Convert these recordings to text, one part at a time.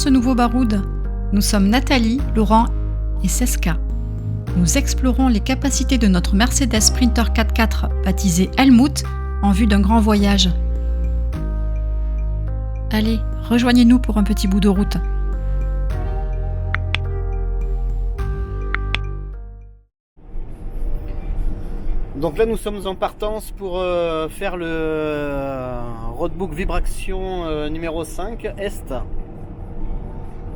ce nouveau baroud. Nous sommes Nathalie, Laurent et Seska. Nous explorons les capacités de notre Mercedes Sprinter 4x4 baptisé Helmut en vue d'un grand voyage. Allez, rejoignez-nous pour un petit bout de route. Donc là nous sommes en partance pour faire le roadbook Vibration numéro 5 Est.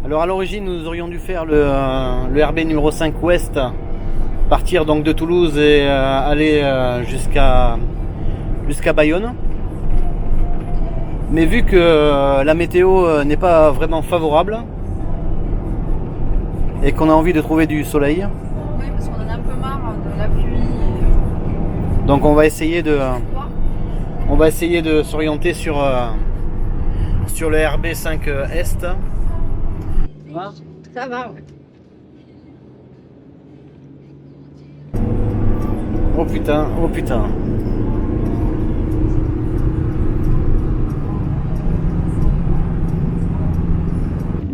Alors à l'origine nous aurions dû faire le RB numéro 5 Ouest, partir donc de Toulouse et aller jusqu'à Bayonne. Mais vu que la météo n'est pas vraiment favorable et qu'on a envie de trouver du soleil. Oui, parce qu'on en a un peu marre de la pluie. Donc on va essayer de s'orienter sur le RB5 Est. Ça va, ouais. Oh putain, oh putain.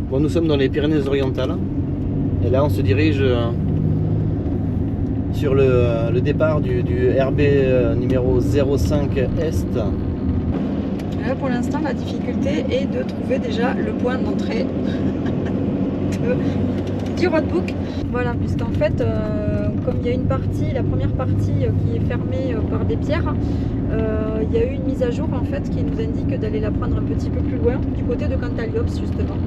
Bon, nous sommes dans les Pyrénées-Orientales. Et là on se dirige sur le départ du RB numéro 05 Est. Et là, pour l'instant, la difficulté est de trouver déjà le point d'entrée du roadbook. Voilà, puisqu'en fait, comme il y a une partie, la première partie qui est fermée par des pierres, il y a eu une mise à jour en fait qui nous indique d'aller la prendre un petit peu plus loin, du côté de Cantaliops justement.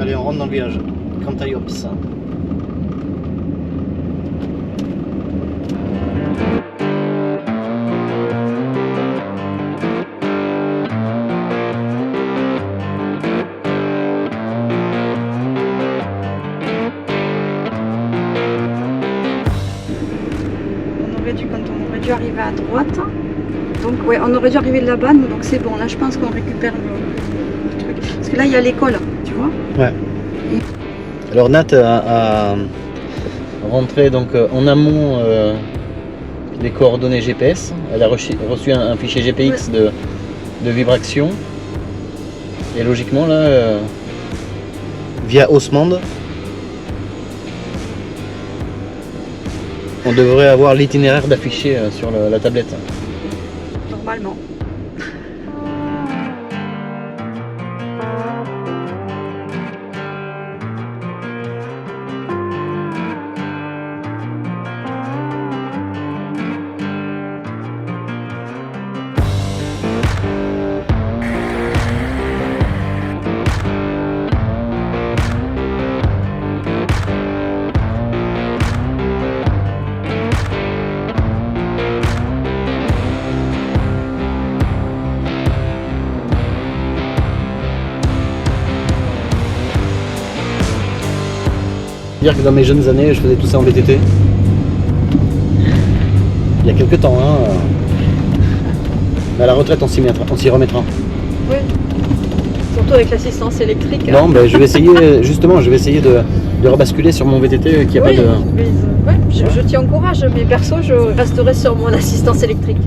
Allez, on rentre dans le village. Cantaliops. Quand on aurait dû arriver à droite, donc ouais, on aurait dû arriver là-bas, nous, donc c'est bon. Là, je pense qu'on récupère le truc, parce que là, il y a l'école, tu vois. Ouais. Alors Nat a rentré donc en amont les coordonnées GPS. Elle a reçu un fichier GPX de Vibration. Et logiquement là, via Osmand, on devrait avoir l'itinéraire d'affiché sur la tablette. Normalement. Dire que dans mes jeunes années, je faisais tout ça en VTT. Il y a quelques temps, hein. Mais à la retraite, on s'y remettra. Oui. Surtout avec l'assistance électrique. Non, ben, je vais essayer de rebasculer sur mon VTT qui a Oui, pas de. ouais, je t'y encourage, mais perso, je resterai sur mon assistance électrique.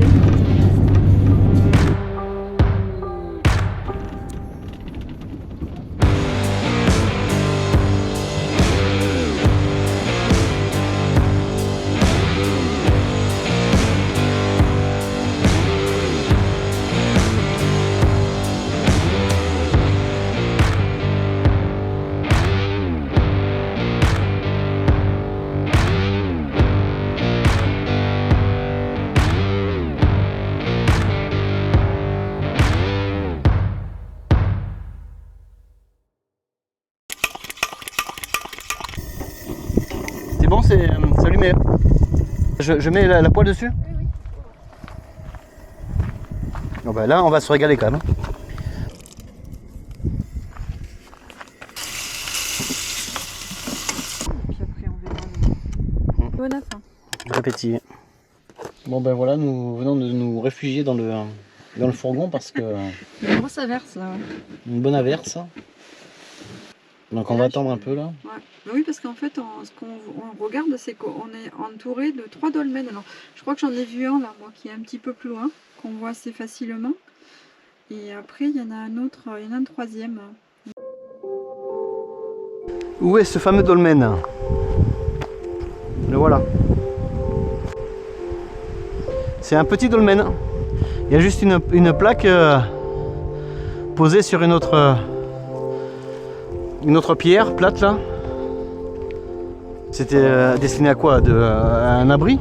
C'est bon, c'est allumé. Je mets la poêle dessus. Oui. Bon, ben là, on va se régaler quand même. Puis après, on verra. Bon appétit. Bon appétit. Bon ben voilà, nous venons de nous réfugier dans le fourgon parce que Une grosse averse là. Ouais. une bonne averse. Donc on va attendre un peu là. Ouais. Ben oui, parce qu'en fait, ce qu'on regarde, c'est qu'on est entouré de 3 dolmens. Alors, je crois que j'en ai vu un là, moi, qui est un petit peu plus loin, qu'on voit assez facilement. Et après, il y en a un autre, il y en a un troisième. Où est ce fameux dolmen? Le voilà. C'est un petit dolmen. Il y a juste une plaque posée sur une autre pierre plate là. C'était destiné à quoi? À un abri?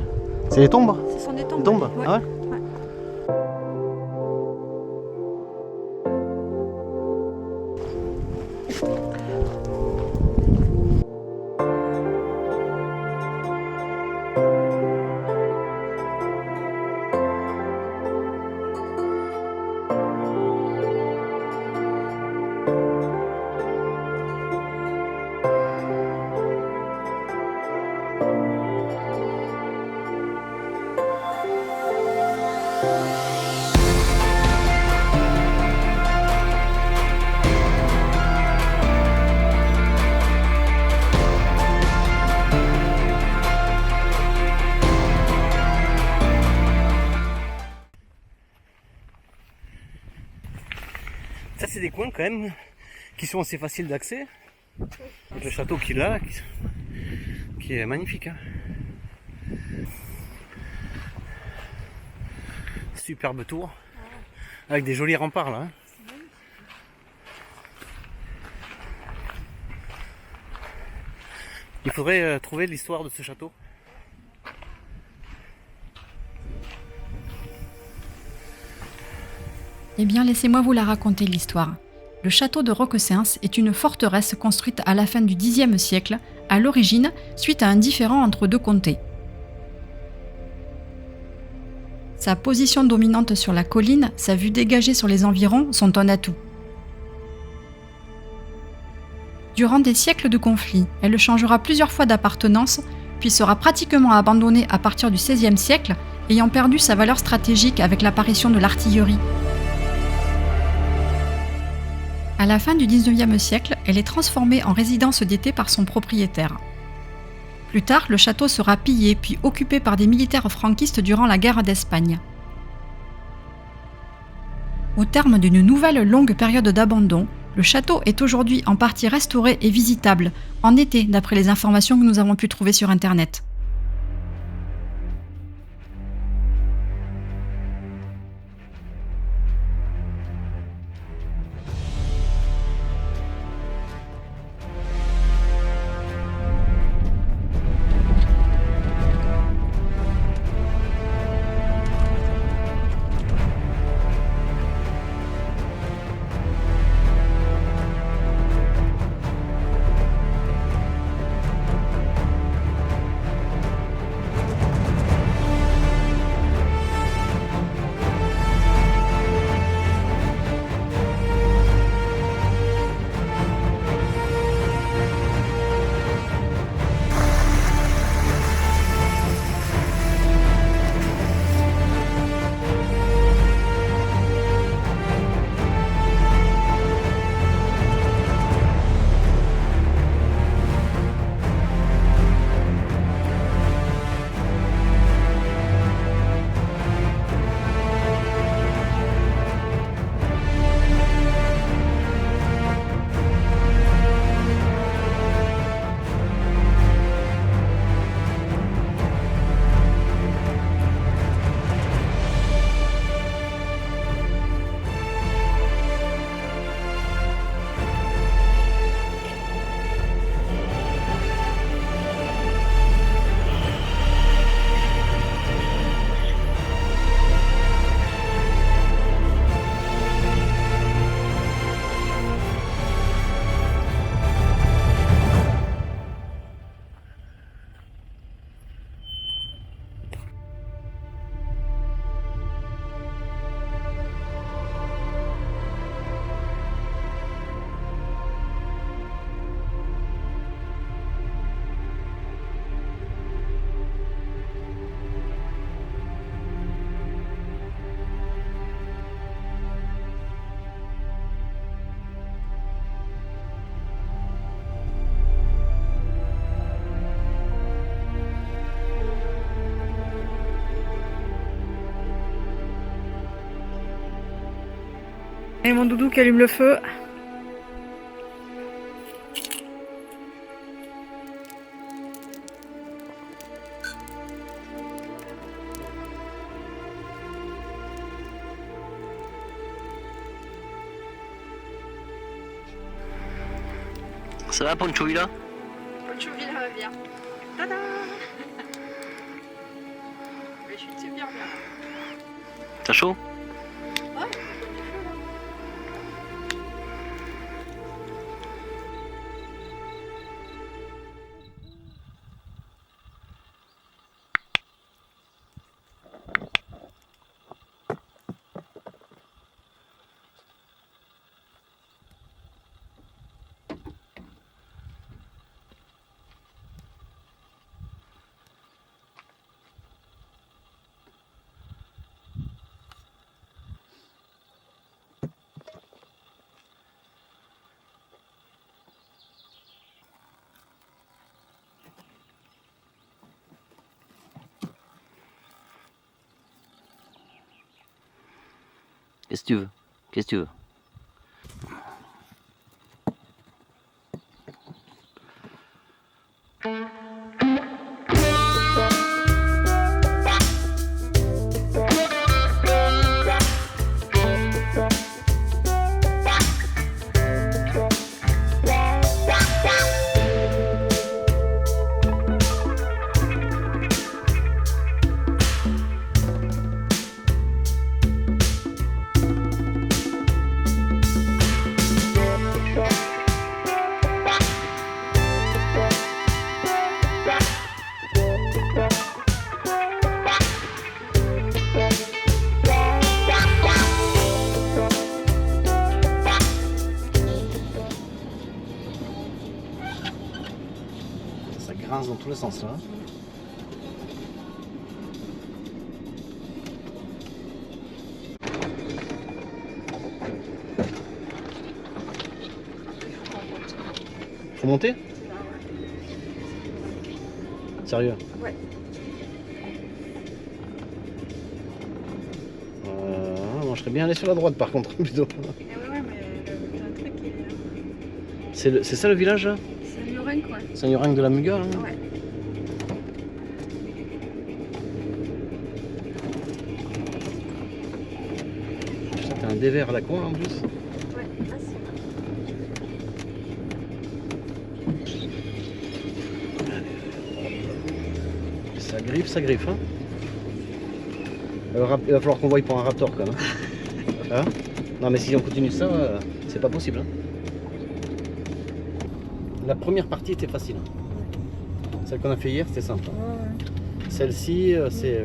C'est les tombes? Ce sont des tombes. Des tombes? Ouais. Ah ouais. Ça c'est des coins quand même qui sont assez faciles d'accès. Avec le château qui est là, qui est magnifique. Hein. Superbe tour. Avec des jolis remparts là. Hein. Il faudrait trouver l'histoire de ce château. Eh bien, laissez-moi vous la raconter l'histoire. Le château de Roquesens est une forteresse construite à la fin du Xe siècle, à l'origine, suite à un différend entre deux comtés. Sa position dominante sur la colline, sa vue dégagée sur les environs sont un atout. Durant des siècles de conflits, elle changera plusieurs fois d'appartenance, puis sera pratiquement abandonnée à partir du XVIe siècle, ayant perdu sa valeur stratégique avec l'apparition de l'artillerie. À la fin du XIXe siècle, elle est transformée en résidence d'été par son propriétaire. Plus tard, le château sera pillé puis occupé par des militaires franquistes durant la guerre d'Espagne. Au terme d'une nouvelle longue période d'abandon, le château est aujourd'hui en partie restauré et visitable, en été d'après les informations que nous avons pu trouver sur Internet. Et mon doudou qui allume le feu. Ça va, Poncho Villa? Poncho Villa va bien. Tada! Les chutes, c'est bien bien. T'as chaud? Ouais, on peut du feu là. Qu'est-ce que tu veux? Qu'est-ce que tu veux? Ça grince dans tous les sens là. Faut monter? Sérieux? Ouais. Moi je serais bien allé sur la droite par contre plutôt. Ouais, mais le truc est. C'est ça le village là? C'est un orange quoi. Saint-Yorenc de la Muga hein? Ouais. Putain, t'as un dévers à la coin en plus. Ouais, là c'est. Ça griffe hein. Il va falloir qu'on voie pour un raptor quand même. Hein? Non mais si on continue ça, c'est pas possible. Hein. La première partie était facile. Celle qu'on a fait hier, c'était simple. Ouais. Celle-ci, c'est...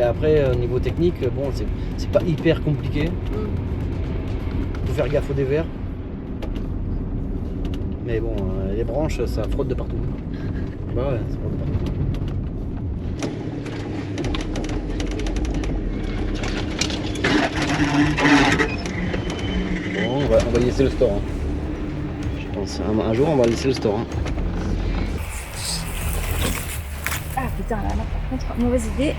Après, niveau technique, bon, c'est pas hyper compliqué. Faut faire gaffe au dévers. Mais bon, les branches, ça frotte de partout. Bah ouais, ça frotte de partout. Bon, on va laisser le store. Hein. Je pense, un jour, on va laisser le store. Hein. Ah putain, là, par contre, mauvaise idée.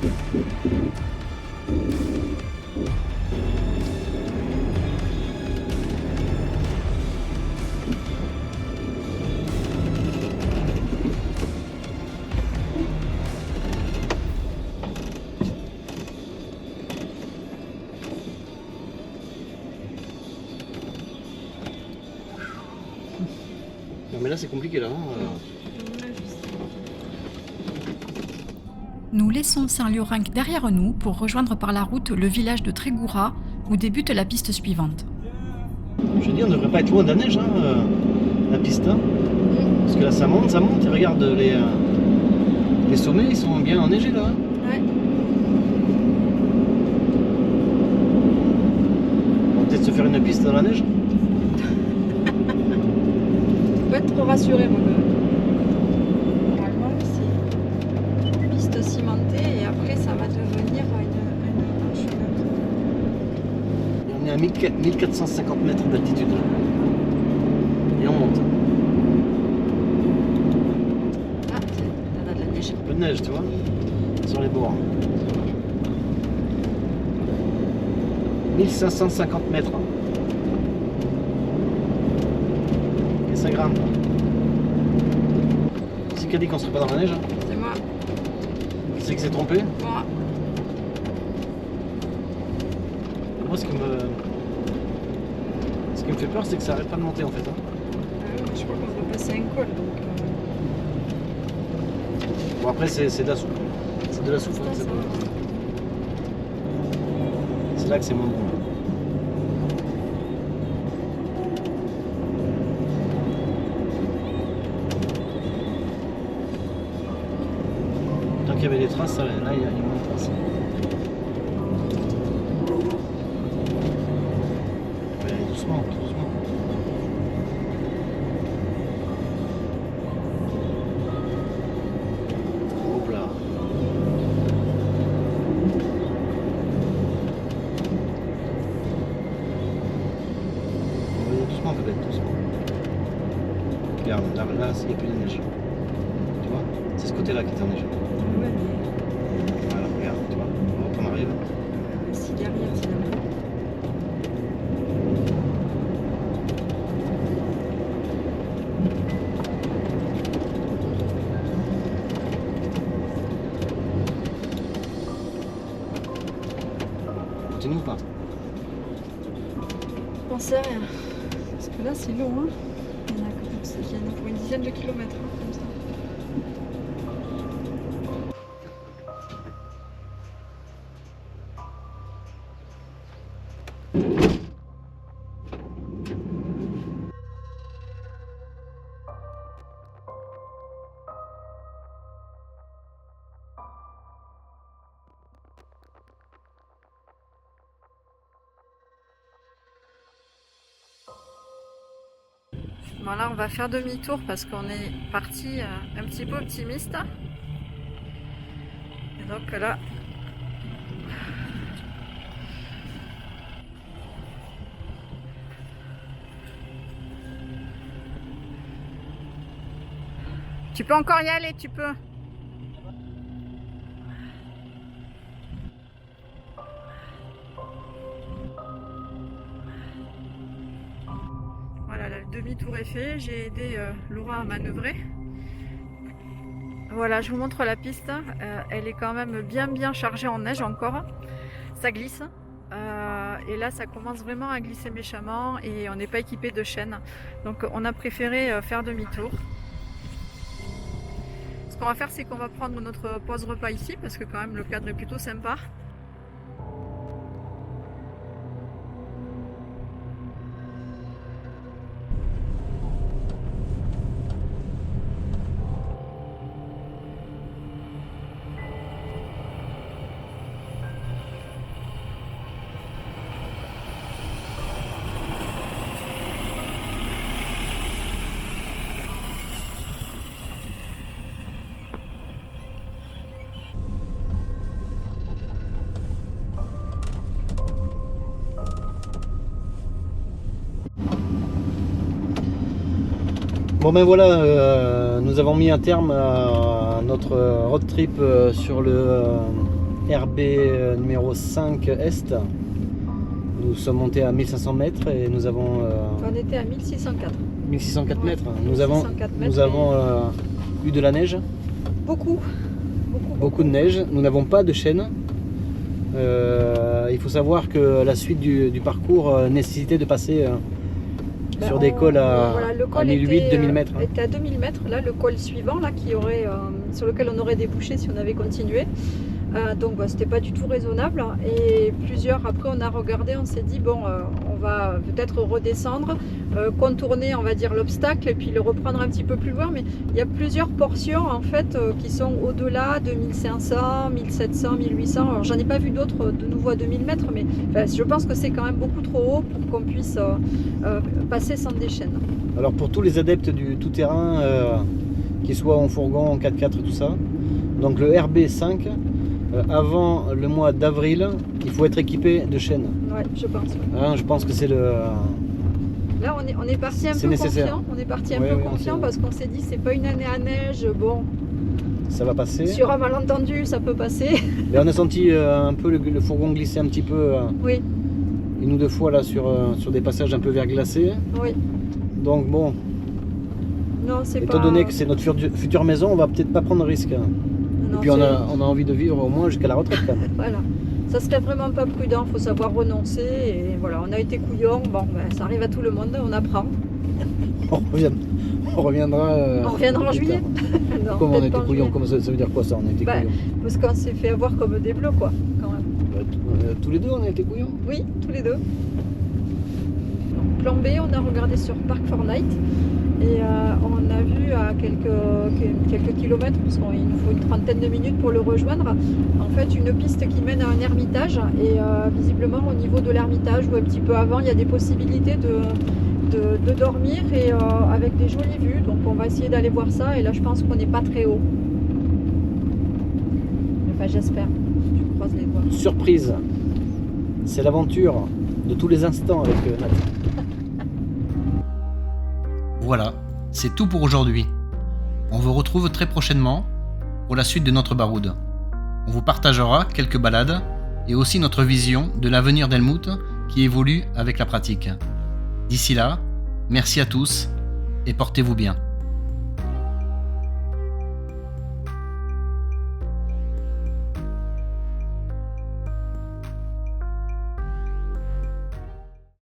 Non, mais là c'est compliqué là. Nous laissons Saint-Liorenc derrière nous pour rejoindre par la route le village de Trégoura où débute la piste suivante. Je dis, on devrait pas être loin de la neige, la piste. Parce que là ça monte, et regarde les sommets, ils sont bien enneigés là. Ouais. On va peut-être se faire une piste dans la neige. Faut pas être trop rassuré, moi. Normalement, c'est une piste cimentée et après, ça va devenir un chemin. On est à 1450 mètres d'altitude. Et on monte. Ah, on a de la neige. Un peu de neige, tu vois, sur les bords. 1550 mètres. Et ça grimpe. C'est qui a dit qu'on serait pas dans la neige? C'est moi. Qui c'est qui s'est trompé? Moi. Moi, ce qui me fait peur, c'est que ça arrête pas de monter en fait. Je crois qu'on va passer un col. Donc, Bon, après, c'est de la soupe. C'est de la soupe. ça, ça va. C'est là que c'est moins bon. Tant qu'il y avait des traces, là, il y a moins de traces. Ouais, doucement, doucement. Hop là. Doucement peut-être, doucement. Regarde, là, il n'y a plus de neige. Tu vois? C'est ce côté-là qui est en neige. Ouais, Voilà, regarde, tu vois? Hop, on arrive. mais si derrière, c'est la même. Continue ou pas? J'en sais rien. Parce que là, c'est long. Hein. Il y en a pour une dizaine de kilomètres. Comme ça. Bon, là, on va faire demi-tour parce qu'on est parti un petit peu optimiste. Et donc là, tu peux encore y aller, tu peux. Voilà, le demi-tour est fait. J'ai aidé Laura à manœuvrer. Voilà, je vous montre la piste. Elle est quand même bien chargée en neige encore. Ça glisse. Et là, ça commence vraiment à glisser méchamment et on n'est pas équipé de chaînes. Donc, on a préféré faire demi-tour. Ce qu'on va faire, c'est qu'on va prendre notre pause repas ici parce que quand même le cadre est plutôt sympa. Bon ben voilà, nous avons mis un terme à notre road trip sur le RB numéro 5 Est. Nous sommes montés à 1500 mètres et nous avons... On était à 1604. 1604 Ouais, mètres. 1604 Nous mètres, avons eu de la neige, Beaucoup. beaucoup de neige. Nous n'avons pas de chaîne. Il faut savoir que la suite du parcours nécessitait de passer sur des cols à, le col 1008-2000 mètres. était à 2000 mètres. Là, le col suivant, là, sur lequel on aurait débouché si on avait continué. Donc c'était pas du tout raisonnable. Et après on a regardé, on s'est dit bon, on va peut-être redescendre, contourner on va dire l'obstacle et puis le reprendre un petit peu plus loin. Mais il y a plusieurs portions en fait qui sont au-delà de 1500, 1700, 1800. Alors j'en ai pas vu d'autres de nouveau à 2000 mètres, mais je pense que c'est quand même beaucoup trop haut pour qu'on puisse passer sans des chaînes. Alors pour tous les adeptes du tout-terrain, qu'ils soient en fourgon, en 4x4 tout ça, donc le RB5, avant le mois d'avril, il faut être équipé de chaînes. Ouais, je pense. Ouais. Hein, je pense que c'est le... Là, on est parti un peu nécessaire. confiant. On est parti un peu confiant parce qu'on s'est dit c'est pas une année à neige. Bon, ça va passer. Sur un malentendu, ça peut passer. Mais on a senti un peu le fourgon glisser un petit peu. Oui. Une ou deux fois là sur des passages un peu verglacés. Oui. Donc bon. Non, c'est étant donné que c'est notre future maison, on va peut-être pas prendre de risque. Non, et puis on a envie de vivre au moins jusqu'à la retraite quand même. Voilà. Ça serait vraiment pas prudent, il faut savoir renoncer. Et voilà, on a été couillons, bon, ça arrive à tout le monde, on apprend. On reviendra en juillet. Non, comment on a été couillons, couillons, ça veut dire quoi ça, on a été couillons? Parce qu'on s'est fait avoir comme des bleus quoi, quand même. Tous les deux on a été couillons? Oui, tous les deux. Donc, plan B, on a regardé sur Park4Night. Et on a vu à quelques kilomètres, parce qu'il nous faut une trentaine de minutes pour le rejoindre, en fait une piste qui mène à un ermitage. Et visiblement au niveau de l'ermitage ou un petit peu avant, il y a des possibilités de dormir et avec des jolies vues. Donc on va essayer d'aller voir ça. Et là je pense qu'on n'est pas très haut. Enfin j'espère, je croise les doigts. Surprise, c'est l'aventure de tous les instants avec Nat. Voilà, c'est tout pour aujourd'hui. On vous retrouve très prochainement pour la suite de notre baroude. On vous partagera quelques balades et aussi notre vision de l'avenir d'Helmut qui évolue avec la pratique. D'ici là, merci à tous et portez-vous bien.